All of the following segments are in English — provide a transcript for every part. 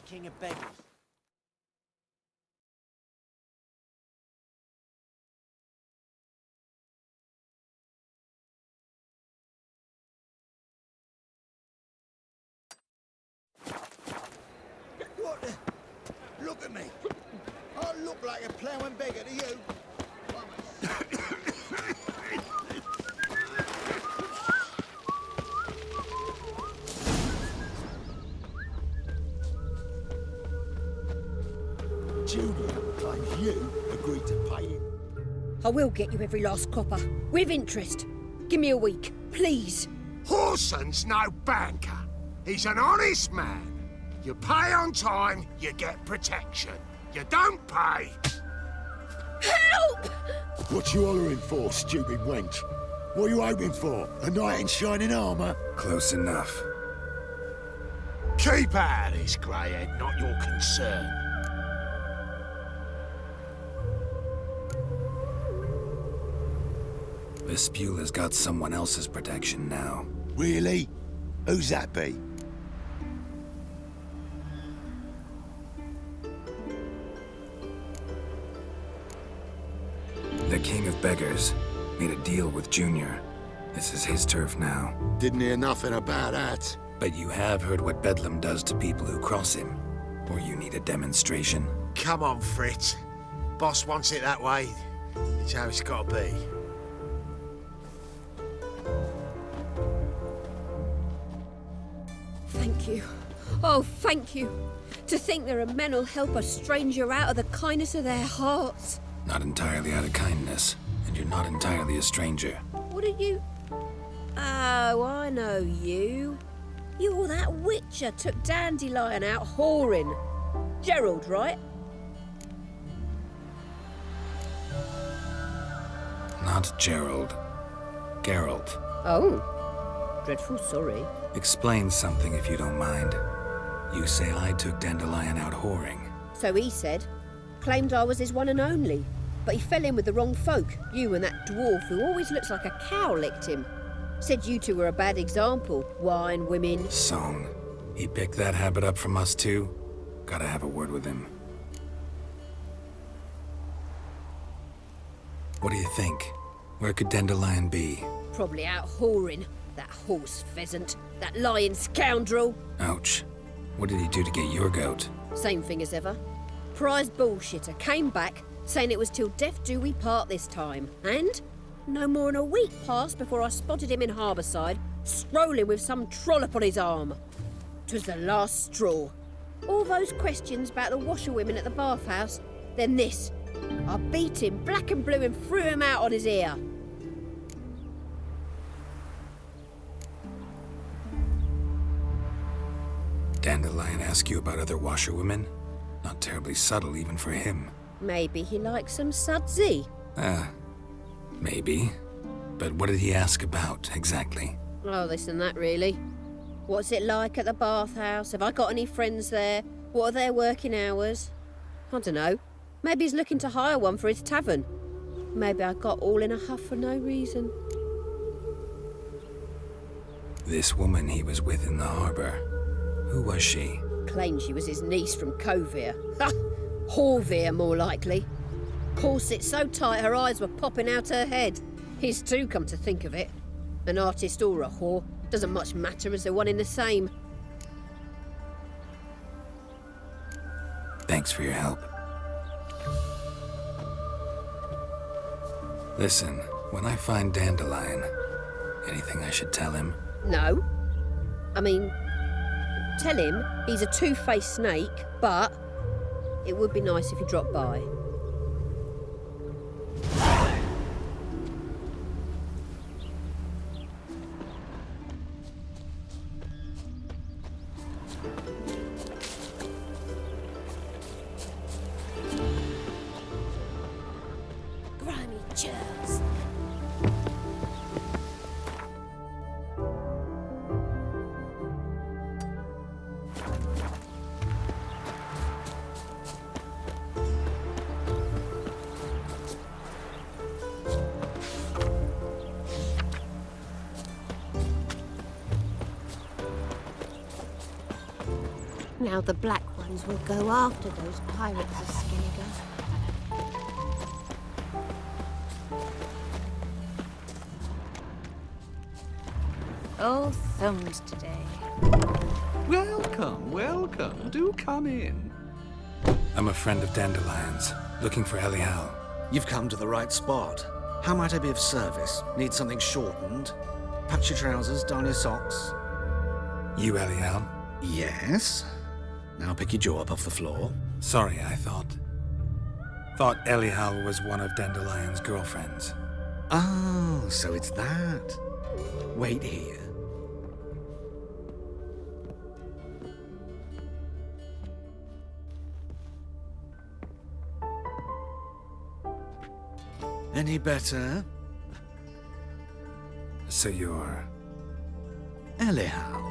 king of beggars. What the? Look at me. I look like a ploughing beggar to you. Junior claims you agreed to pay him. I will get you every last copper, with interest. Give me a week, please. Horson's no banker. He's an honest man. You pay on time, you get protection. You don't pay. Help! What you hollering for, stupid wench? What are you hoping for? A knight in shining armour? Close enough. Keep out of this, greyhead, not your concern. Vespula's got someone else's protection now. Really? Who's that be? The King of Beggars made a deal with Junior. This is his turf now. Didn't hear nothing about that. But you have heard what Bedlam does to people who cross him. Or you need a demonstration. Come on, Fritz. Boss wants it that way. It's how it's got to be. Thank you. Oh, thank you. To think there are men who'll help a stranger out of the kindness of their hearts. Not entirely out of kindness, and you're not entirely a stranger. What are you... Oh, I know you. You're that witcher took Dandelion out whoring. Gerald, right? Not Gerald. Geralt. Oh. Dreadful sorry. Explain something if you don't mind. You say I took Dandelion out whoring. So he said. Claimed I was his one and only. But he fell in with the wrong folk. You and that dwarf who always looks like a cow licked him. Said you two were a bad example. Wine, women... Song. He picked that habit up from us too? Gotta have a word with him. What do you think? Where could Dandelion be? Probably out whoring. That horse pheasant. That lying scoundrel. Ouch. What did he do to get your goat? Same thing as ever. Prize bullshitter came back, saying it was till death do we part this time. And no more than a week passed before I spotted him in Harbourside, strolling with some trollop on his arm. 'Twas the last straw. All those questions about the washerwomen at the bathhouse, then this. I beat him black and blue and threw him out on his ear. Dandelion ask you about other washerwomen? Not terribly subtle even for him. Maybe he likes some sudsy. Maybe. But what did he ask about, exactly? Oh, this and that, really. What's it like at the bathhouse? Have I got any friends there? What are their working hours? I don't know. Maybe he's looking to hire one for his tavern. Maybe I got all in a huff for no reason. This woman he was with in the harbour. Who was she? Claimed she was his niece from Kovir. Ha! Horvir, more likely. Corset so tight her eyes were popping out her head. His too, come to think of it. An artist or a whore. Doesn't much matter as they're one in the same. Thanks for your help. Listen, when I find Dandelion, anything I should tell him? No. I mean, tell him he's a two-faced snake, but it would be nice if he dropped by. Grimy churls. Now the Black Ones will go after those pirates of Skellige. All thumbs today. Welcome, welcome. Do come in. I'm a friend of Dandelion's, looking for Elial. You've come to the right spot. How might I be of service? Need something shortened? Patch your trousers, darn your socks. You Elial? Yes. Now pick your jaw up off the floor. Sorry, I thought Elial was one of Dandelion's girlfriends. Oh, so it's that. Wait here. Any better? So you're... Elial.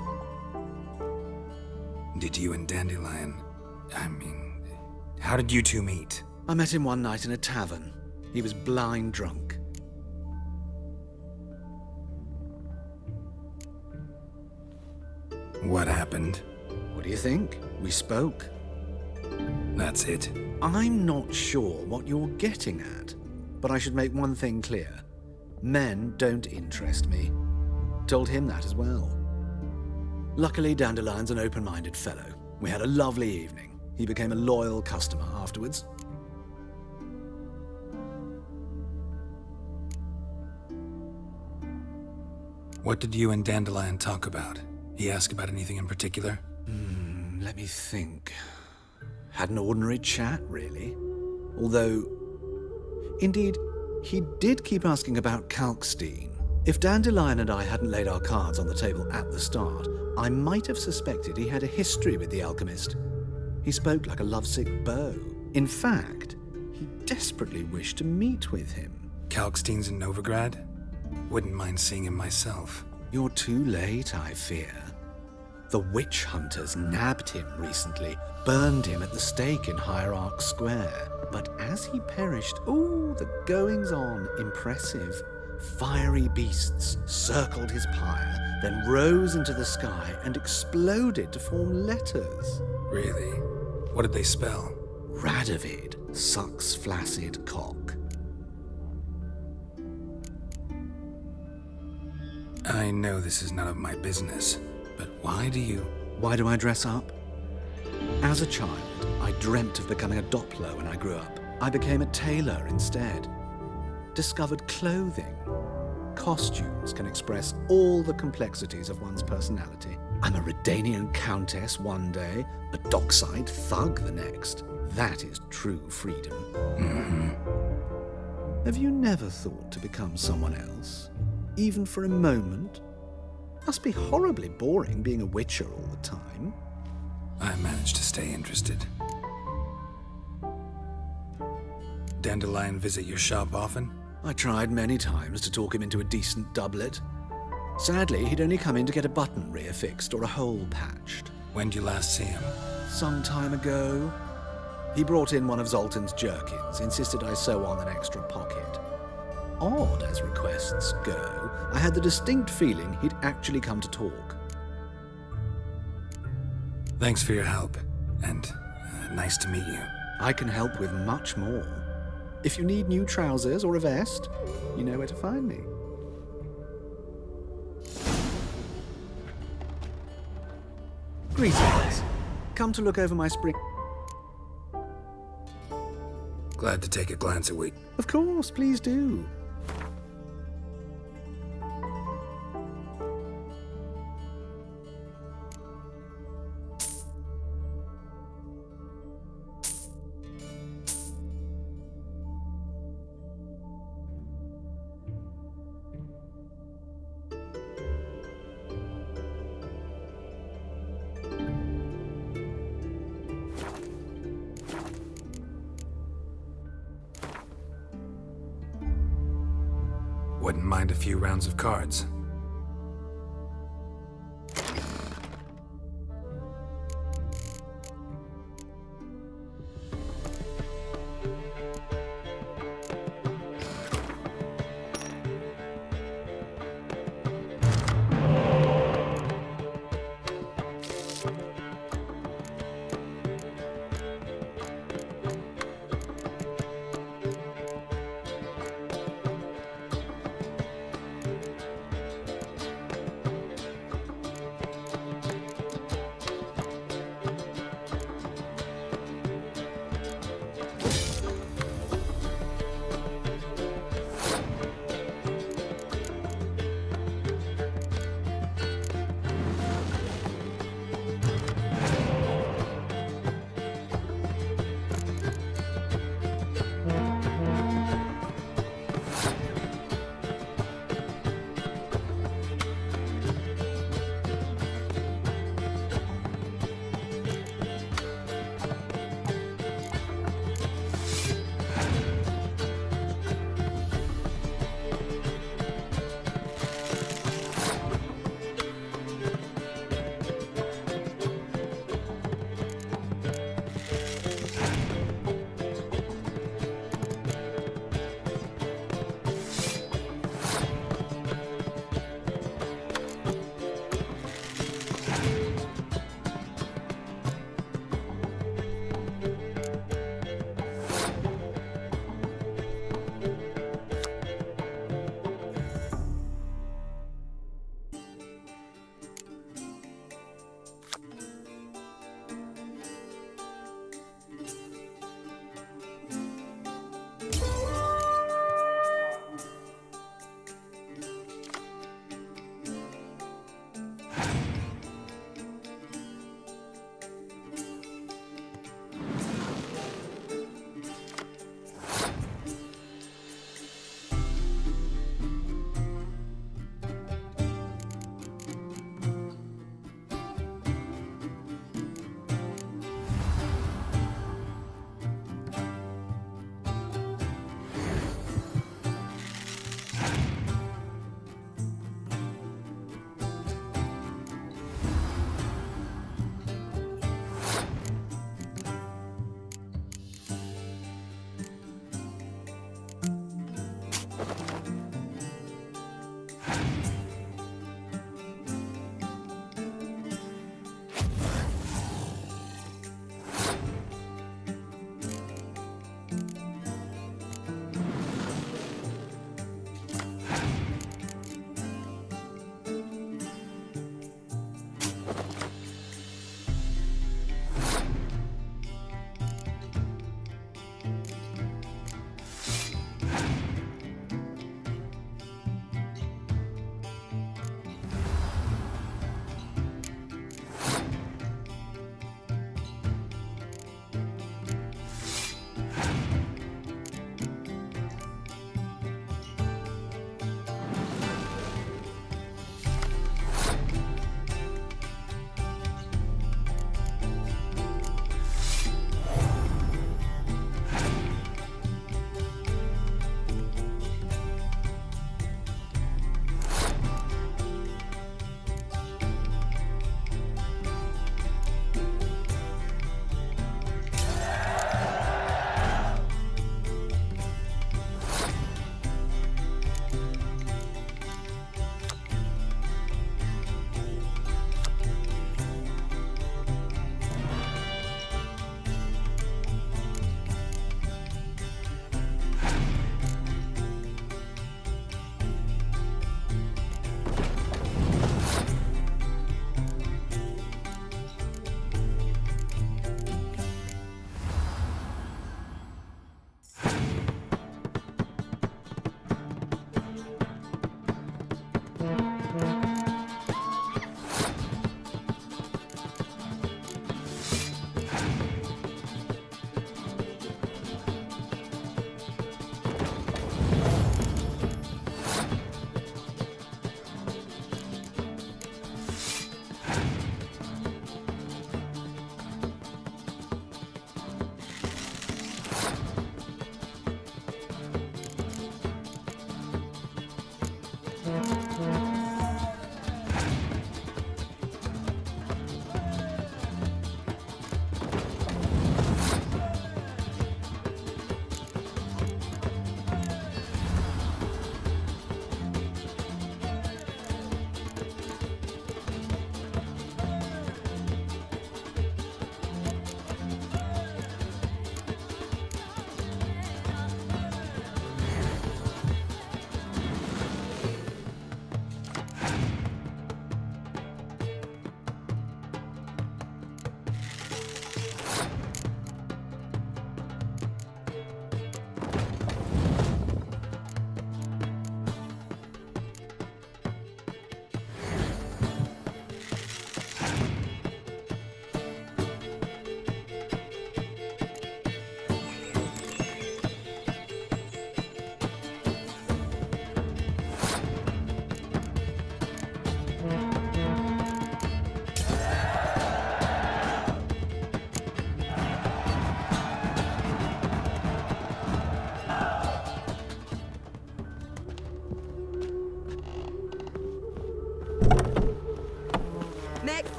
Did you and Dandelion... how did you two meet? I met him one night in a tavern. He was blind drunk. What happened? What do you think? We spoke. That's it. I'm not sure what you're getting at, but I should make one thing clear. Men don't interest me. Told him that as well. Luckily, Dandelion's an open-minded fellow. We had a lovely evening. He became a loyal customer afterwards. What did you and Dandelion talk about? He asked about anything in particular? Let me think. Had an ordinary chat, really. Although, indeed, he did keep asking about Kalkstein. If Dandelion and I hadn't laid our cards on the table at the start, I might have suspected he had a history with the alchemist. He spoke like a lovesick beau. In fact, he desperately wished to meet with him. Kalkstein's in Novigrad? Wouldn't mind seeing him myself. You're too late, I fear. The witch hunters nabbed him recently, burned him at the stake in Hierarch Square. But as he perished, the goings-on impressive. Fiery beasts circled his pyre, then rose into the sky and exploded to form letters. Really? What did they spell? Radovid sucks flaccid cock. I know this is none of my business, but why do I dress up? As a child, I dreamt of becoming a Doppler when I grew up. I became a tailor instead. Discovered clothing. Costumes can express all the complexities of one's personality. I'm a Redanian countess one day, a dockside thug the next. That is true freedom. Mm-hmm. Have you never thought to become someone else? Even for a moment? Must be horribly boring being a witcher all the time. I managed to stay interested. Dandelion visit your shop often? I tried many times to talk him into a decent doublet. Sadly, he'd only come in to get a button reaffixed or a hole patched. When'd you last see him? Some time ago. He brought in one of Zoltan's jerkins, insisted I sew on an extra pocket. Odd as requests go, I had the distinct feeling he'd actually come to talk. Thanks for your help, and nice to meet you. I can help with much more. If you need new trousers or a vest, you know where to find me. Greetings. Come to look over my spring... Glad to take a glance at Of course, please do. Wouldn't mind a few rounds of cards.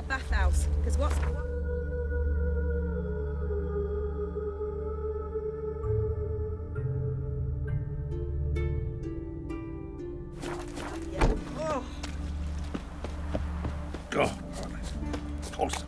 bathhouse, because what's... God, toss.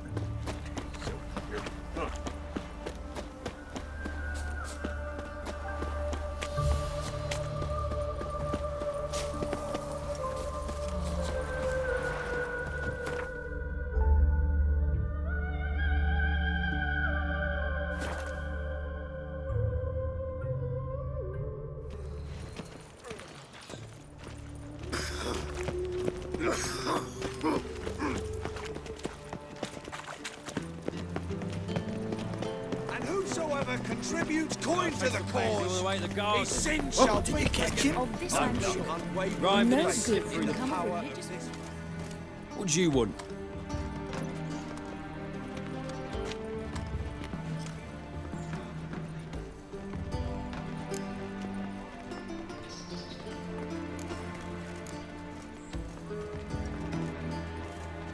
And whosoever contributes coin to the cause, his sin Oh, shall did be you catch him? Of this I'm I'm not sure. unwavering No faith good in can the come of power religious- of this. What do you want?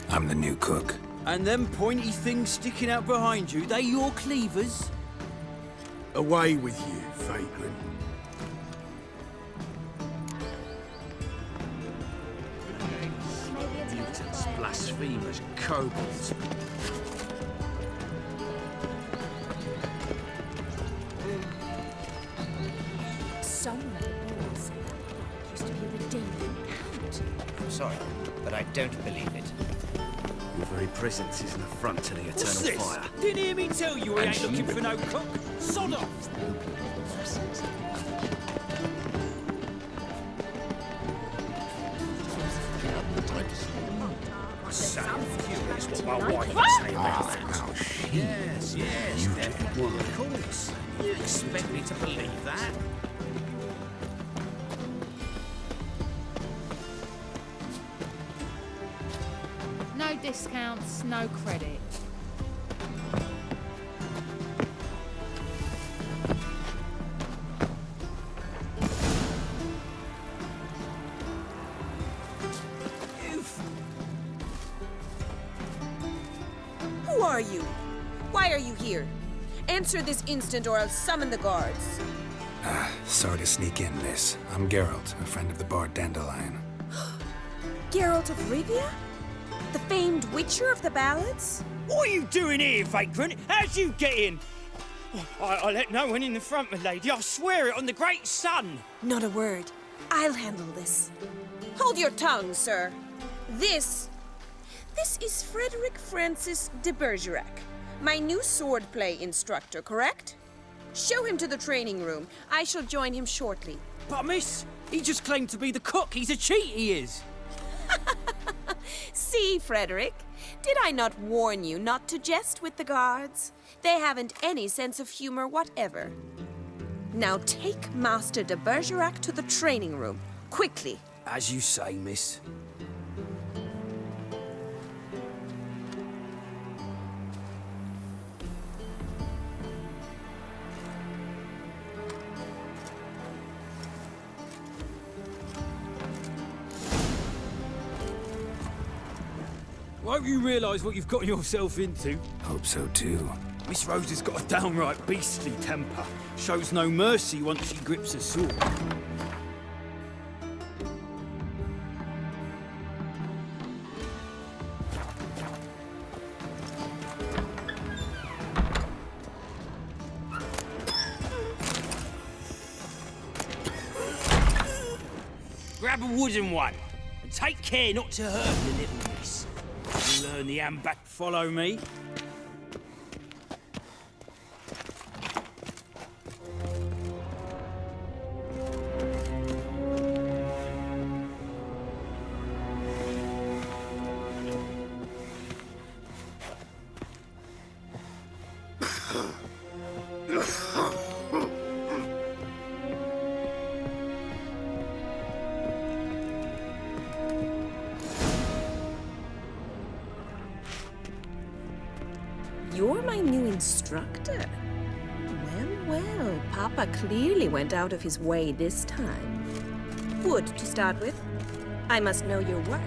I'm the new cook. And them pointy things sticking out behind you, they your cleavers? Away with you, vagrant. Mutants, blasphemers, kobolds. Someone at the balls used to be redeemed out. I'm sorry, but I don't believe it. Your very presence is an affront to the eternal What's this? fire. Didn't hear me tell you we And ain't looking for no cook. Sod off! Curious what my wife would say about that. Yes, therefore, of course. You expect me to believe that? No discounts, no credit. Who are you? Why are you here? Answer this instant or I'll summon the guards. Sorry to sneak in, miss. I'm Geralt, a friend of the bard Dandelion. Geralt of Rivia? The famed witcher of the ballads? What are you doing here, vagrant? How'd you get in? I let no one in the front, my lady. I swear it on the great sun. Not a word. I'll handle this. Hold your tongue, sir. This is Frederick Francis de Bergerac, my new swordplay instructor, correct? Show him to the training room. I shall join him shortly. But miss, he just claimed to be the cook. He's a cheat, he is. See, Frederick, did I not warn you not to jest with the guards? They haven't any sense of humor whatever. Now take Master de Bergerac to the training room, quickly. As you say, miss. Won't you realise what you've gotten yourself into? Hope so too. Miss Rose has got a downright beastly temper. Shows no mercy once she grips a sword. Grab a wooden one, and take care not to hurt the little miss. You'll learn the ambac. Follow me. You're my new instructor? Well, Papa clearly went out of his way this time. Wood, to start with. I must know your worth.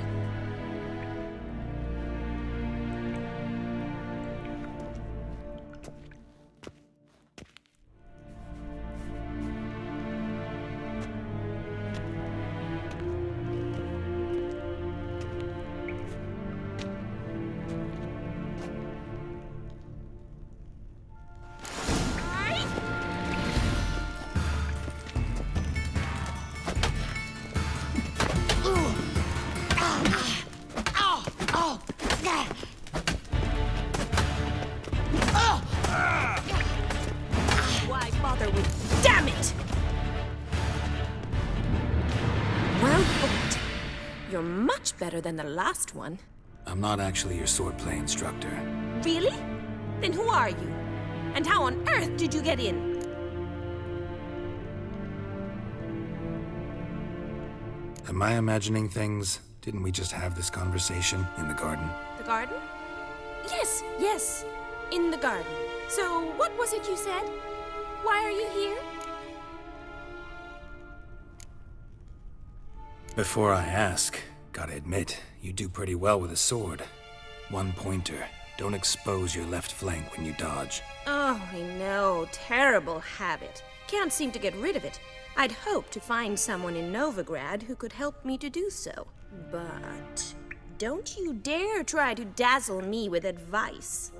you're much better than the last one. I'm not actually your swordplay instructor. Really? Then who are you? And how on earth did you get in? Am I imagining things? Didn't we just have this conversation in the garden? The garden? Yes, yes. In the garden. So, what was it you said? Why are you here? Before I ask, gotta admit, you do pretty well with a sword. One pointer. Don't expose your left flank when you dodge. Oh, I know. Terrible habit. Can't seem to get rid of it. I'd hoped to find someone in Novigrad who could help me to do so. But don't you dare try to dazzle me with advice.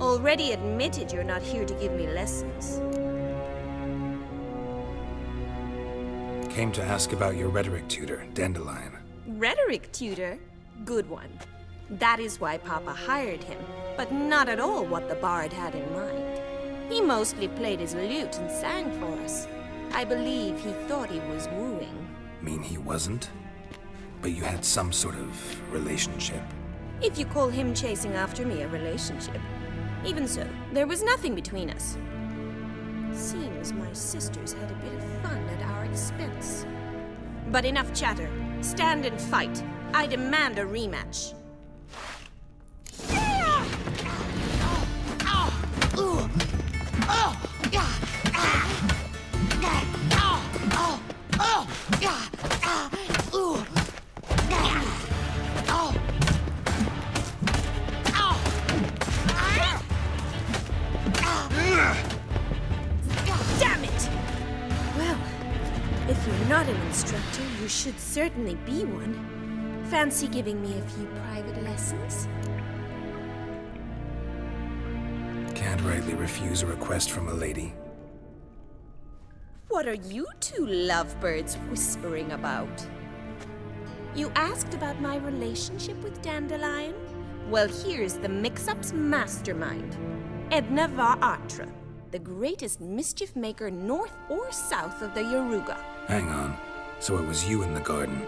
Already admitted you're not here to give me lessons. Came to ask about your rhetoric tutor, Dandelion. Rhetoric tutor? Good one. That is why Papa hired him, but not at all what the bard had in mind. He mostly played his lute and sang for us. I believe he thought he was wooing. Mean he wasn't? But you had some sort of relationship. If you call him chasing after me a relationship. Even so, there was nothing between us. Seems my sisters had a bit of fun at our expense. But enough chatter. Stand and fight. I demand a rematch. Damn it! Well, if you're not an instructor, you should certainly be one. Fancy giving me a few private lessons? Can't rightly refuse a request from a lady. What are you two lovebirds whispering about? You asked about my relationship with Dandelion? Well, here's the mix-up's mastermind. Edna Va Atra, the greatest mischief maker north or south of the Yaruga. Hang on. So it was you in the garden?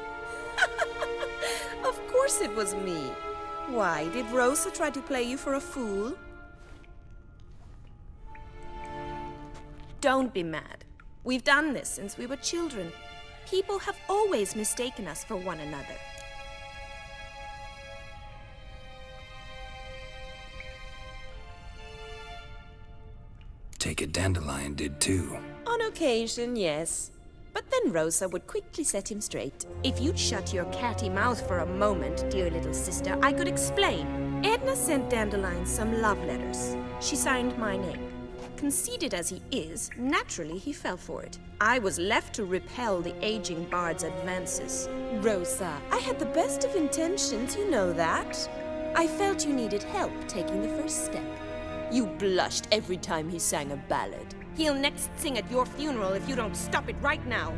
Of course it was me. Why, did Rosa try to play you for a fool? Don't be mad. We've done this since we were children. People have always mistaken us for one another. Take it Dandelion did too. On occasion, yes. But then Rosa would quickly set him straight. If you'd shut your catty mouth for a moment, dear little sister, I could explain. Edna sent Dandelion some love letters. She signed my name. Conceited as he is, naturally he fell for it. I was left to repel the aging bard's advances. Rosa, I had the best of intentions, you know that. I felt you needed help taking the first step. You blushed every time he sang a ballad. He'll next sing at your funeral if you don't stop it right now.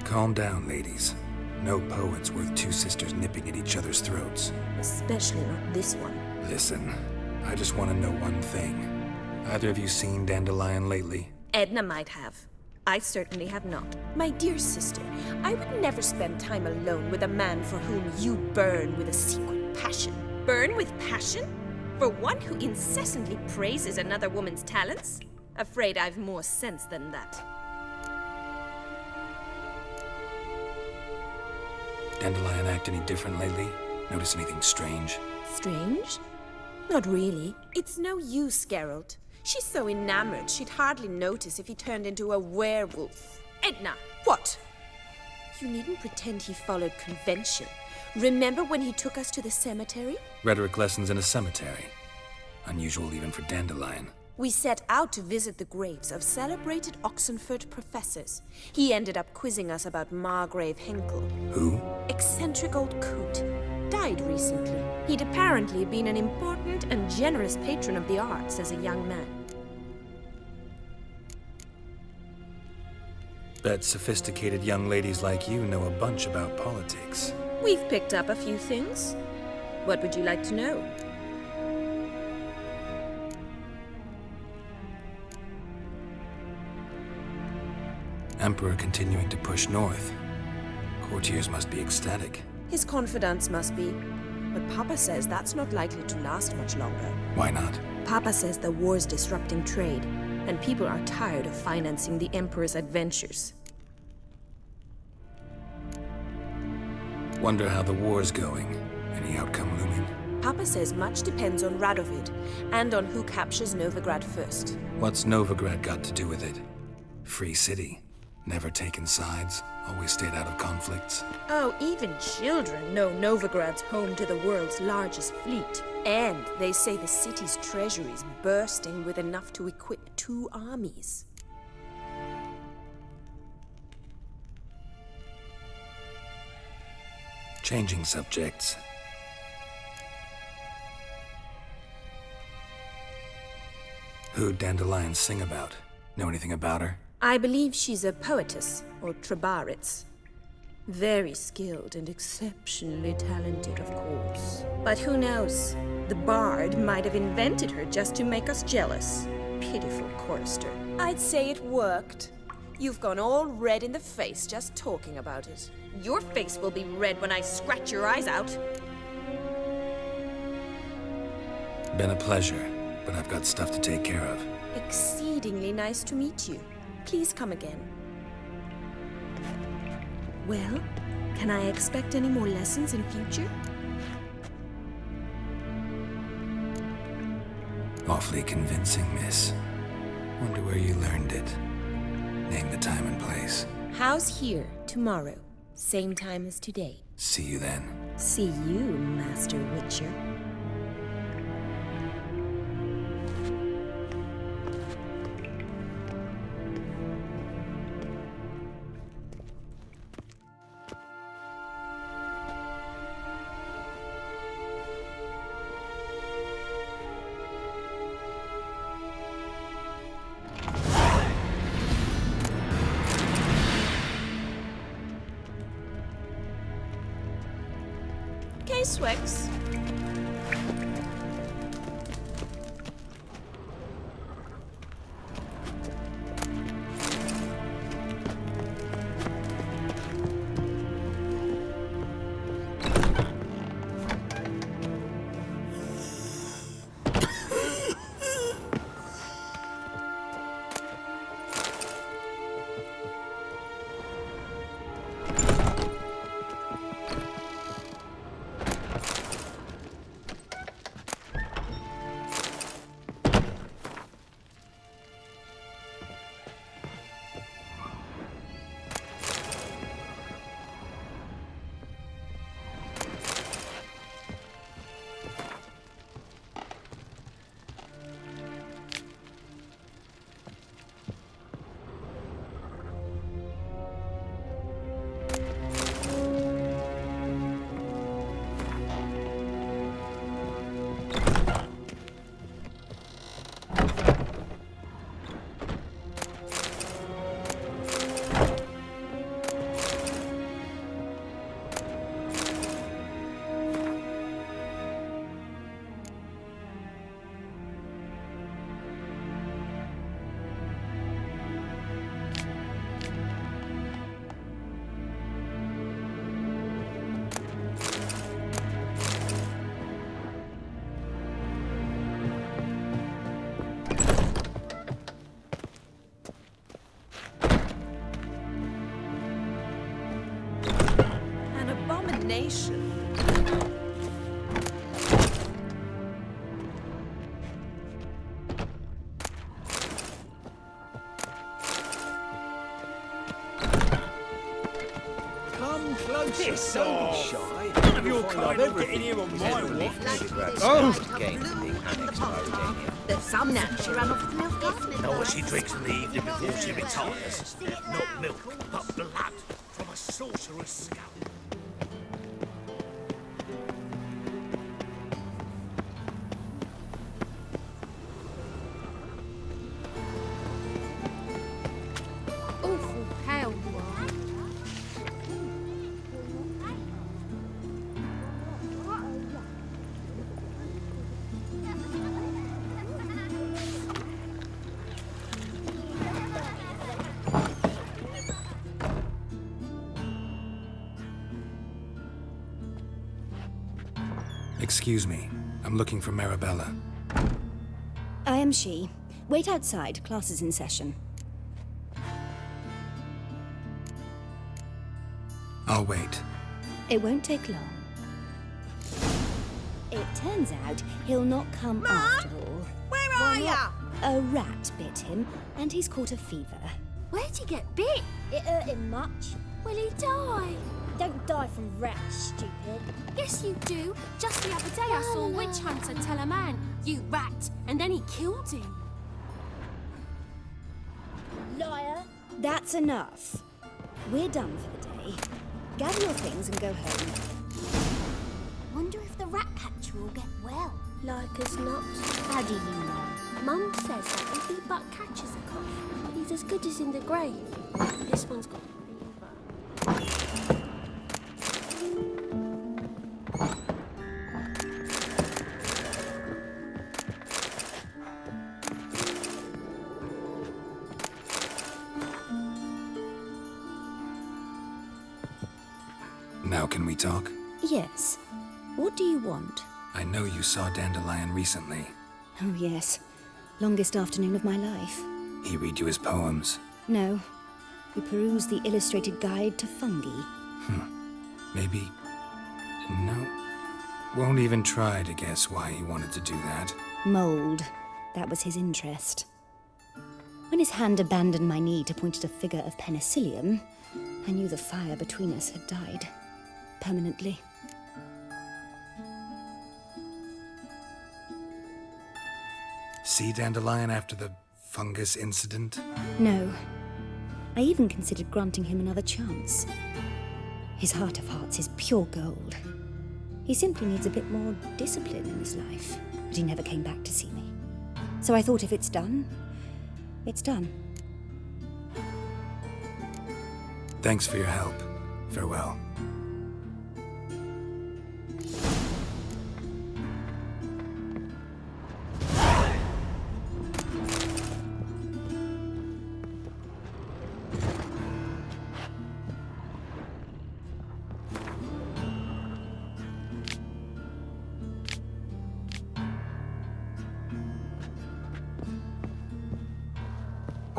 Calm down, ladies. No poet's worth two sisters nipping at each other's throats. Especially not this one. Listen, I just want to know one thing. Either of you seen Dandelion lately? Edna might have. I certainly have not. My dear sister, I would never spend time alone with a man for whom you burn with a secret passion. Burn with passion? For one who incessantly praises another woman's talents? Afraid I've more sense than that. Dandelion act any different lately? Notice anything strange? Strange? Not really. It's no use, Geralt. She's so enamored she'd hardly notice if he turned into a werewolf. Edna! What? You needn't pretend he followed convention. Remember when he took us to the cemetery? Rhetoric lessons in a cemetery. Unusual even for Dandelion. We set out to visit the graves of celebrated Oxenford professors. He ended up quizzing us about Margrave Henkel. Who? Eccentric old coot. Died recently. He'd apparently been an important and generous patron of the arts as a young man. Bet sophisticated young ladies like you know a bunch about politics. We've picked up a few things. What would you like to know? Emperor continuing to push north. Courtiers must be ecstatic. His confidants must be. But Papa says that's not likely to last much longer. Why not? Papa says the war's disrupting trade, and people are tired of financing the Emperor's adventures. Wonder how the war's going. Any outcome looming? Papa says much depends on Radovid, and on who captures Novigrad first. What's Novigrad got to do with it? Free city. Never taken sides. Always stayed out of conflicts. Oh, even children know Novigrad's home to the world's largest fleet. And they say the city's treasury is bursting with enough to equip 2 armies. Changing subjects. Who'd Dandelion sing about? Know anything about her? I believe she's a poetess, or trabaritz. Very skilled and exceptionally talented, of course. But who knows? The bard might have invented her just to make us jealous. Pitiful chorister. I'd say it worked. You've gone all red in the face just talking about it. Your face will be red when I scratch your eyes out. Been a pleasure, but I've got stuff to take care of. Exceedingly nice to meet you. Please come again. Well, can I expect any more lessons in future? Awfully convincing, miss. Wonder where you learned it. Name the time and place. House here, tomorrow. Same time as today. See you then. See you, Master Witcher. Swix. Nation. Come close. Don't be shy. None of your kind will get in here on my watch. There's some now. She ran off with milk. Know what she drinks in the evening before she retires? Not milk, but blood from a sorcerer's scalp. Awful pale you are. Excuse me. I'm looking for Marabella. I am she. Wait outside. Class is in session. I'll wait. It won't take long. It turns out he'll not come after all. Where are ya? A rat bit him, and he's caught a fever. Where'd he get bit? It hurt him much. Will he die? Don't die from rats, stupid. Yes, you do. Just the other day I saw a witch hunter tell a man, "You rat," and then he killed him. Liar. That's enough. We're done for the day. Gather your things and go home. Wonder if the rat catcher will get well. Like as not. How do you know? Mum says that if he but catches a cough, he's as good as in the grave. This one's got fever. Now can we talk? Yes. What do you want? I know you saw Dandelion recently. Oh, yes. Longest afternoon of my life. He read you his poems. No. We perused the illustrated guide to fungi. Maybe... No. Won't even try to guess why he wanted to do that. Mold. That was his interest. When his hand abandoned my knee to point at a figure of penicillium, I knew the fire between us had died. Permanently. See Dandelion after the fungus incident? No. I even considered granting him another chance. His heart of hearts is pure gold. He simply needs a bit more discipline in his life. But he never came back to see me. So I thought if it's done, it's done. Thanks for your help. Farewell.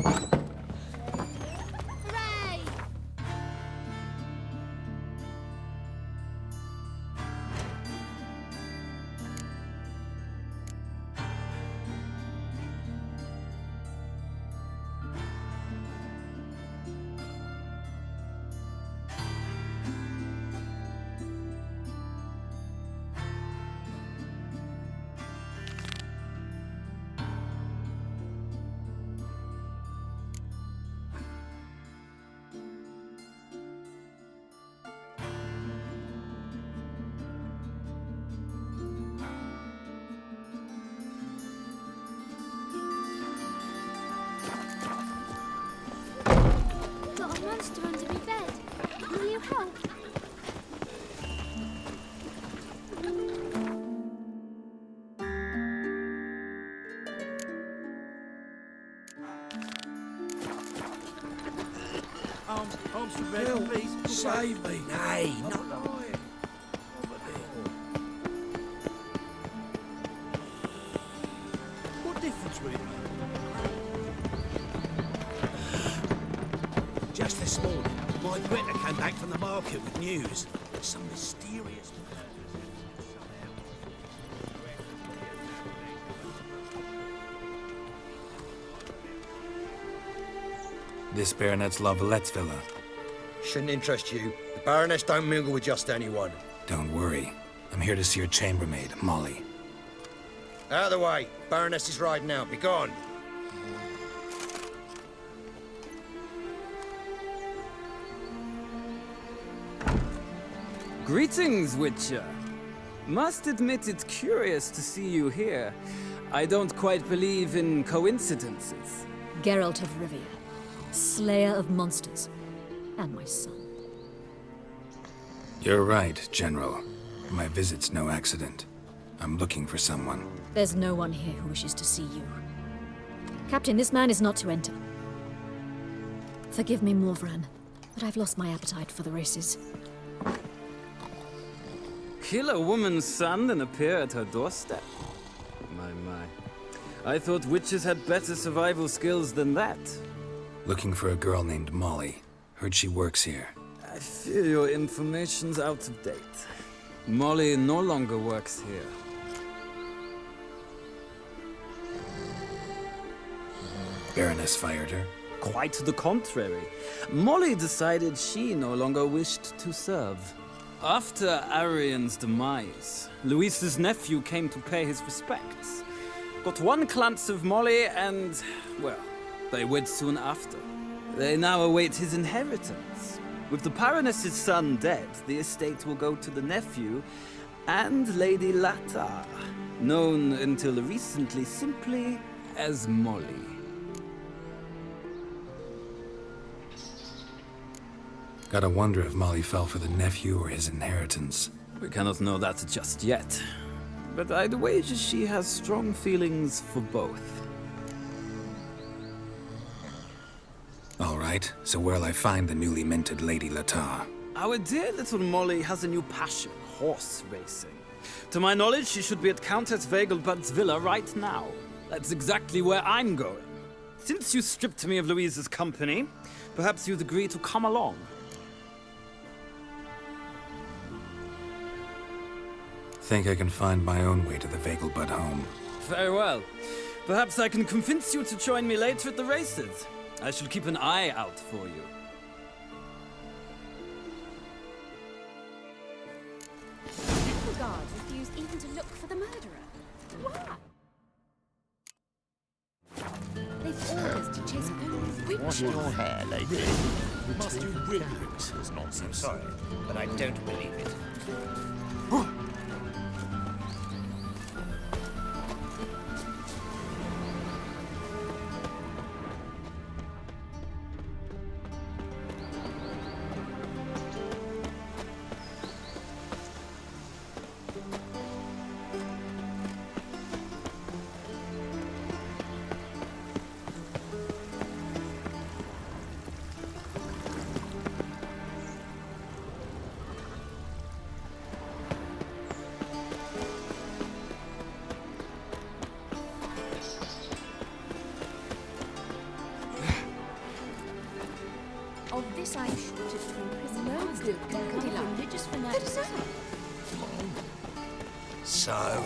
Hooray! Got a monster under my bed. Will you help? Arms for red, please. Save me. Nay, not lying. What difference will it make? Just this morning, my Greta came back from the market with news. Some mysterious... This Baronet's Lavallette's villa. Shouldn't interest you. The Baroness don't mingle with just anyone. Don't worry. I'm here to see your chambermaid, Molly. Out of the way. Baroness is riding out. Be gone. Greetings, Witcher. Must admit it's curious to see you here. I don't quite believe in coincidences. Geralt of Rivia, slayer of monsters, and my son. You're right, General. My visit's no accident. I'm looking for someone. There's no one here who wishes to see you. Captain, this man is not to enter. Forgive me, Morvran, but I've lost my appetite for the races. Kill a woman's son and appear at her doorstep? My. I thought witches had better survival skills than that. Looking for a girl named Molly. Heard she works here. I fear your information's out of date. Molly no longer works here. Baroness fired her. Quite the contrary. Molly decided she no longer wished to serve. After Arian's demise, Luis's nephew came to pay his respects. Got one glance of Molly and, well, they wed soon after. They now await his inheritance. With the Baroness's son dead, the estate will go to the nephew and Lady Latta, known until recently simply as Molly. Gotta wonder if Molly fell for the nephew or his inheritance. We cannot know that just yet. But I'd wager she has strong feelings for both. All right, so where'll I find the newly minted Lady Latta? Our dear little Molly has a new passion, horse racing. To my knowledge, she should be at Countess Vegelbud's villa right now. That's exactly where I'm going. Since you stripped me of Louise's company, perhaps you'd agree to come along. Think I can find my own way to the Vegelbud home. Very well. Perhaps I can convince you to join me later at the races. I shall keep an eye out for you. The guards refused even to look for the murderer. Why? They've orders to chase only Wash witches. your hair, lady. You must do really this I'm nonsense. sorry, but I don't believe it. Of this I am sure to imprison no good dandelion religious fanatics. So,